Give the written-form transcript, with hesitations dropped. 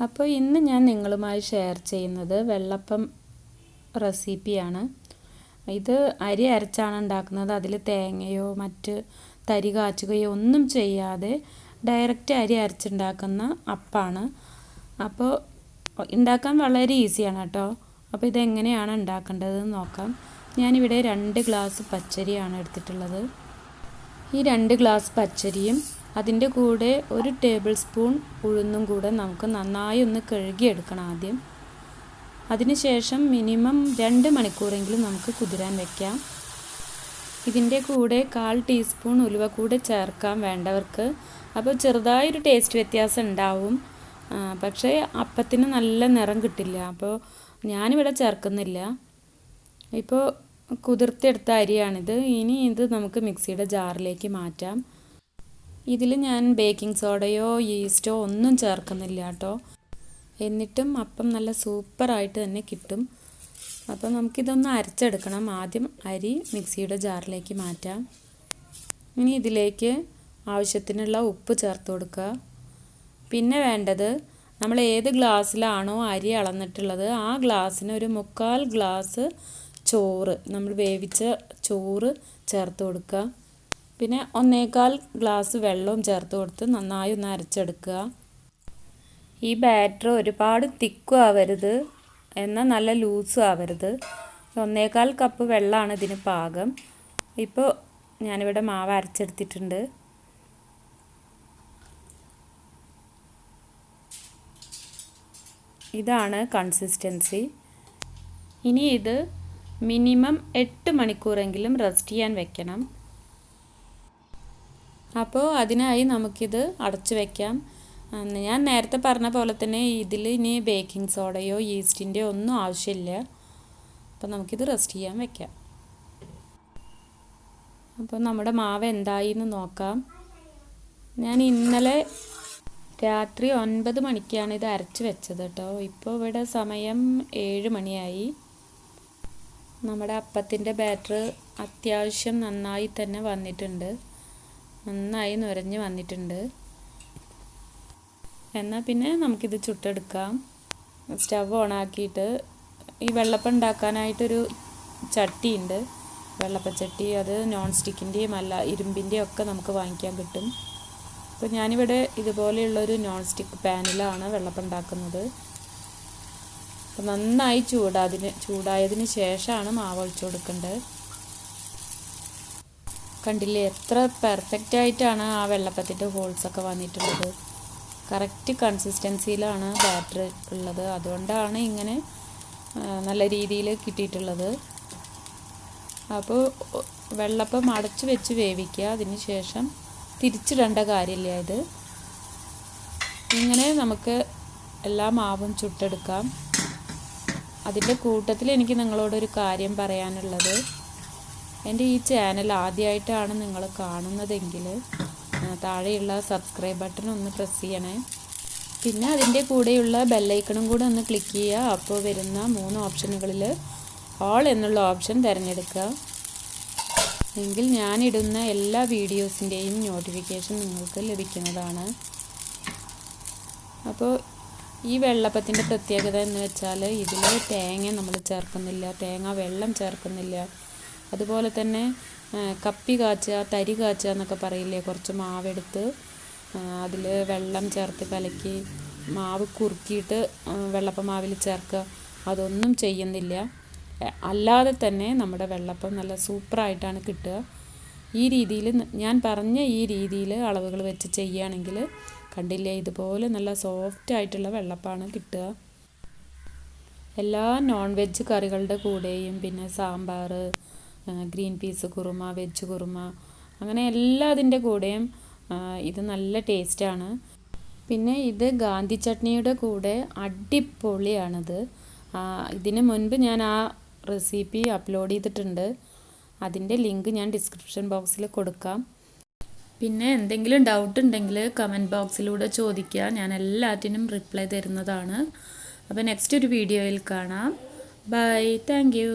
അപ്പോൾ ഇന്ന് ഞാൻ നിങ്ങളുമായി ഷെയർ ചെയ്യുന്നത് വെള്ളപ്പം റെസിപ്പിയാണ്. ഇത് അരി അരച്ചാണ് ഉണ്ടാക്കുന്നത്. അതിൽ തേങ്ങയോ മറ്റ് തരി കാച്ചുകയോ ഒന്നും ചെയ്യാതെ ഡയറക്റ്റ് അരി അരച്ചുണ്ടാക്കുന്ന അപ്പമാണ്. അപ്പോൾ ഉണ്ടാക്കാൻ വളരെ ഈസിയാണ് കേട്ടോ. അപ്പോൾ ഇതെങ്ങനെയാണ് ഉണ്ടാക്കേണ്ടതെന്ന് നോക്കാം. ഞാനിവിടെ 2 ഗ്ലാസ് പച്ചരിയാണ് എടുത്തിട്ടുള്ളത്. ഈ 2 ഗ്ലാസ് പച്ചരിയും അതിൻ്റെ കൂടെ 1 ടേബിൾ സ്പൂൺ ഉഴുന്നും കൂടെ നമുക്ക് നന്നായി ഒന്ന് കഴുകിയെടുക്കണം ആദ്യം. അതിനുശേഷം മിനിമം 2 മണിക്കൂറെങ്കിലും നമുക്ക് കുതിരാൻ വയ്ക്കാം. ഇതിൻ്റെ കൂടെ 1/4 ടീസ്പൂൺ ഉലുവ കൂടെ ചേർക്കാൻ വേണ്ടവർക്ക്. അപ്പോൾ ചെറുതായൊരു ടേസ്റ്റ് വ്യത്യാസം ഉണ്ടാവും, പക്ഷേ അപ്പത്തിന് നല്ല നിറം കിട്ടില്ല. അപ്പോൾ ഞാനിവിടെ ചേർക്കുന്നില്ല. ഇപ്പോൾ കുതിർത്തെടുത്ത അരിയാണിത്. ഇനി ഇത് നമുക്ക് മിക്സിയുടെ ജാറിലേക്ക് മാറ്റാം. ഇതിൽ ഞാൻ ബേക്കിംഗ് സോഡയോ ഈസ്റ്റോ ഒന്നും ചേർക്കുന്നില്ല കേട്ടോ. എന്നിട്ടും അപ്പം നല്ല സൂപ്പറായിട്ട് തന്നെ കിട്ടും. അപ്പോൾ നമുക്കിതൊന്ന് അരച്ചെടുക്കണം. ആദ്യം അരി മിക്സിയുടെ ജാറിലേക്ക് മാറ്റാം. ഇനി ഇതിലേക്ക് ആവശ്യത്തിനുള്ള ഉപ്പ് ചേർത്ത് കൊടുക്കുക. പിന്നെ വേണ്ടത്, നമ്മൾ ഏത് ഗ്ലാസ്സിലാണോ അരി അളന്നിട്ടുള്ളത് ആ ഗ്ലാസ്സിന് ഒരു 3/4 ഗ്ലാസ് ചോറ്, നമ്മൾ വേവിച്ച ചോറ് ചേർത്ത് കൊടുക്കുക. പിന്നെ 1/4 ഗ്ലാസ് വെള്ളവും ചേർത്ത് കൊടുത്ത് നന്നായി ഒന്ന് അരച്ചെടുക്കുക. ഈ ബാറ്റർ ഒരുപാട് തിക്കും ആവരുത്, എന്നാൽ നല്ല ലൂസും ആവരുത്. 1/4 കപ്പ് വെള്ളമാണ് ഇതിന് പാകം. ഇപ്പോൾ ഞാനിവിടെ മാവ് അരച്ചെടുത്തിട്ടുണ്ട്. ഇതാണ് കൺസിസ്റ്റൻസി. ഇനി ഇത് മിനിമം 8 മണിക്കൂറെങ്കിലും റെസ്റ്റ് ചെയ്യാൻ വെക്കണം. അപ്പോൾ അതിനായി നമുക്കിത് അടച്ചു വയ്ക്കാം. ഞാൻ നേരത്തെ പറഞ്ഞ പോലെ തന്നെ ഇതിൽ ഇനി ബേക്കിംഗ് സോഡയോ ഈസ്റ്റിൻ്റെയോ ഒന്നും ആവശ്യമില്ല. അപ്പോൾ നമുക്കിത് റെസ്റ്റ് ചെയ്യാൻ വയ്ക്കാം. അപ്പോൾ നമ്മുടെ മാവ് എന്തായി എന്ന് നോക്കാം. ഞാൻ ഇന്നലെ രാത്രി 9 മണിക്കാണ് ഇത് അരച്ച് വെച്ചത് കേട്ടോ. ഇപ്പോൾ ഇവിടെ സമയം 7 മണിയായി. നമ്മുടെ അപ്പത്തിൻ്റെ ബാറ്റർ അത്യാവശ്യം നന്നായി തന്നെ വന്നിട്ടുണ്ട്. നന്നായി നുരഞ്ഞ് വന്നിട്ടുണ്ട്. എന്നാൽ പിന്നെ നമുക്കിത് ചുട്ടെടുക്കാം. സ്റ്റവ് ഓണാക്കിയിട്ട് ഈ വെള്ളപ്പം ഉണ്ടാക്കാനായിട്ടൊരു ചട്ടിയുണ്ട്, വെള്ളപ്പച്ചട്ടി. അത് നോൺ സ്റ്റിക്കിൻ്റെയും അല്ല ഇരുമ്പിൻ്റെയും ഒക്കെ നമുക്ക് വാങ്ങിക്കാൻ കിട്ടും. അപ്പോൾ ഞാനിവിടെ ഇതുപോലെയുള്ളൊരു നോൺ സ്റ്റിക്ക് പാനിലാണ് വെള്ളപ്പം ഉണ്ടാക്കുന്നത്. അപ്പോൾ നന്നായി ചൂടായതിന് ശേഷമാണ് മാവ് ഒഴിച്ചു കൊടുക്കേണ്ടത്. കണ്ടില്ലേ എത്ര പെർഫെക്റ്റ് ആയിട്ടാണ് ആ വെള്ളപ്പത്തിൻ്റെ ഹോൾസൊക്കെ വന്നിട്ടുള്ളത്. കറക്റ്റ് കൺസിസ്റ്റൻസിയിലാണ് ബാറ്റർ ഉള്ളത്. അതുകൊണ്ടാണ് ഇങ്ങനെ നല്ല രീതിയിൽ കിട്ടിയിട്ടുള്ളത്. അപ്പോൾ വെള്ളപ്പം അടച്ചു വെച്ച് വേവിക്കുക. അതിന് ശേഷം തിരിച്ചിടേണ്ട കാര്യമില്ല. ഇത് ഇങ്ങനെ നമുക്ക് എല്ലാ മാവും ചുട്ടെടുക്കാം. അതിൻ്റെ കൂട്ടത്തിൽ എനിക്ക് നിങ്ങളോടൊരു കാര്യം പറയാനുള്ളത്, എൻ്റെ ഈ ചാനൽ ആദ്യമായിട്ടാണ് നിങ്ങൾ കാണുന്നതെങ്കിൽ താഴെയുള്ള സബ്സ്ക്രൈബ് ബട്ടൺ ഒന്ന് പ്രസ് ചെയ്യണേ. പിന്നെ അതിൻ്റെ കൂടെയുള്ള ബെല്ലൈക്കണും കൂടെ ഒന്ന് ക്ലിക്ക് ചെയ്യുക. അപ്പോൾ വരുന്ന 3 ഓപ്ഷനുകളിൽ ഓൾ എന്നുള്ള ഓപ്ഷൻ തിരഞ്ഞെടുക്കുക. എങ്കിൽ ഞാനിടുന്ന എല്ലാ വീഡിയോസിൻ്റെയും നോട്ടിഫിക്കേഷൻ നിങ്ങൾക്ക് ലഭിക്കുന്നതാണ്. അപ്പോൾ ഈ വെള്ളപ്പത്തിൻ്റെ പ്രത്യേകത എന്ന് വെച്ചാൽ ഇതിൽ തേങ്ങ നമ്മൾ ചേർക്കുന്നില്ല, തേങ്ങ വെള്ളം ചേർക്കുന്നില്ല. അതുപോലെ തന്നെ കപ്പി കാച്ചുക, തരി കാച്ചുക എന്നൊക്കെ പറയില്ലേ, കുറച്ച് മാവെടുത്ത് അതിൽ വെള്ളം ചേർത്ത് കലക്കി മാവ് കുറുക്കിയിട്ട് വെള്ളപ്പം മാവിൽ ചേർക്കുക, അതൊന്നും ചെയ്യുന്നില്ല. അല്ലാതെ തന്നെ നമ്മുടെ വെള്ളപ്പം നല്ല സൂപ്പറായിട്ടാണ് കിട്ടുക. ഈ രീതിയിൽ ഞാൻ പറഞ്ഞ ഈ രീതിയിൽ അളവുകൾ വെച്ച് ചെയ്യുകയാണെങ്കിൽ കണ്ടില്ലേ ഇതുപോലെ നല്ല സോഫ്റ്റ് ആയിട്ടുള്ള വെള്ളപ്പമാണ് കിട്ടുക. എല്ലാ നോൺ വെജ് കറികളുടെ കൂടെയും, പിന്നെ sambar, green peas kurma, veg kurma, അങ്ങനെ എല്ലാതിൻ്റെ കൂടെയും ഇത് നല്ല ടേസ്റ്റാണ്. പിന്നെ ഇത് ഗാന്ധി ചട്നിയുടെ കൂടെ അടിപൊളിയാണിത്. ഇതിന് മുൻപ് ഞാൻ ആ റെസിപ്പി അപ്ലോഡ് ചെയ്തിട്ടുണ്ട്. അതിൻ്റെ ലിങ്ക് ഞാൻ ഡിസ്ക്രിപ്ഷൻ ബോക്സിൽ കൊടുക്കാം. പിന്നെ എന്തെങ്കിലും ഡൗട്ട് ഉണ്ടെങ്കിൽ കമൻറ്റ് ബോക്സിലൂടെ ചോദിക്കുക. ഞാൻ എല്ലാറ്റിനും റിപ്ലൈ തരുന്നതാണ്. അപ്പോൾ നെക്സ്റ്റ് ഒരു വീഡിയോയിൽ കാണാം. Bye, thank U.